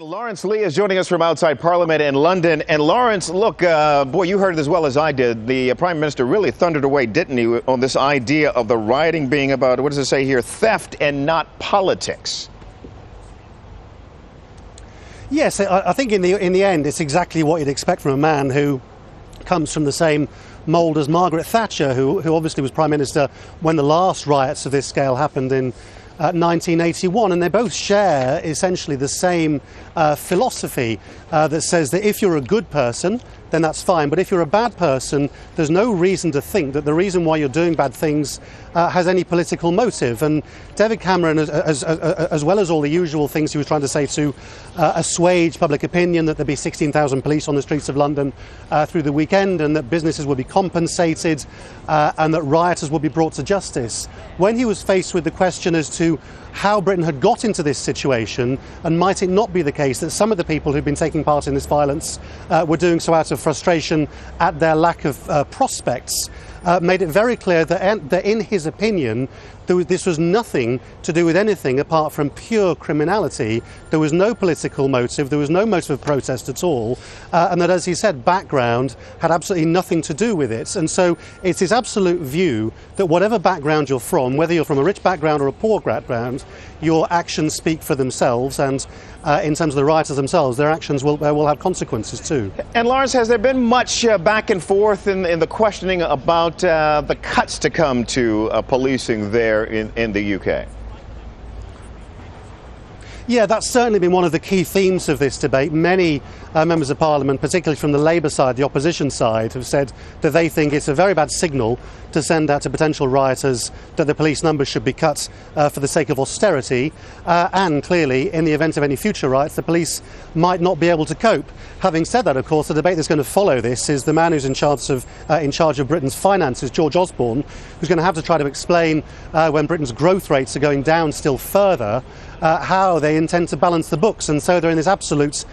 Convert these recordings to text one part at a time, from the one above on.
Laurence Lee is joining us from outside Parliament in London. And Laurence, look, boy, you heard it as well as I did. The Prime Minister really thundered away, didn't he, on this idea of the rioting being about, what does it say here, theft and not politics? Yes, I think in the end, it's exactly what you'd expect from a man who comes from the same mould as Margaret Thatcher, who obviously was Prime Minister when the last riots of this scale happened in 1981, and they both share essentially the same philosophy that says that if you're a good person, then that's fine, but if you're a bad person, there's no reason to think that the reason why you're doing bad things has any political motive. And David Cameron, as well as all the usual things he was trying to say to assuage public opinion, that there'd be 16,000 police on the streets of London through the weekend, and that businesses would be compensated, and that rioters would be brought to justice. When he was faced with the question as to how Britain had got into this situation, and might it not be the case that some of the people who'd been taking part in this violence were doing so out of frustration at their lack of prospects, made it very clear that in his opinion, this was nothing to do with anything apart from pure criminality. There was no political motive, there was no motive of protest at all, and that, as he said, background had absolutely nothing to do with it. And so it's his absolute view that whatever background you're from, whether you're from a rich background or a poor background, your actions speak for themselves, and in terms of the rioters themselves, their actions will have consequences too. And Laurence, has there been much back and forth in the questioning about the cuts to come to policing there in the UK? Yeah, that's certainly been one of the key themes of this debate. Many members of Parliament, particularly from the Labour side, the opposition side, have said that they think it's a very bad signal to send out to potential rioters that the police numbers should be cut for the sake of austerity, and clearly, in the event of any future riots, the police might not be able to cope. Having said that, of course, the debate that's going to follow this is the man who's in charge of Britain's finances, George Osborne, who's going to have to try to explain when Britain's growth rates are going down still further, how they intend to balance the books. And so they're in this absolute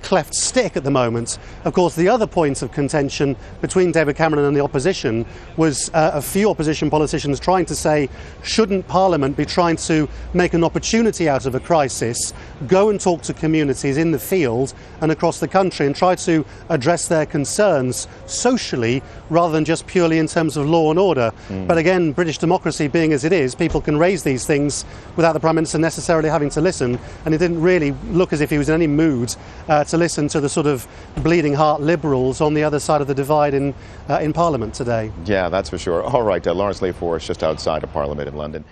cleft stick at the moment. Of course, the other point of contention between David Cameron and the opposition was a few opposition politicians trying to say, shouldn't Parliament be trying to make an opportunity out of a crisis, go and talk to communities in the field and across the country and try to address their concerns socially rather than just purely in terms of law and order. But again, British democracy being as it is, people can raise these things without the Prime Minister necessarily having to listen, and it didn't really look as if he was in any mood to listen to the sort of bleeding heart liberals on the other side of the divide in Parliament today. Yeah, that's for sure. All right, Laurence Lee for us just outside of Parliament in London.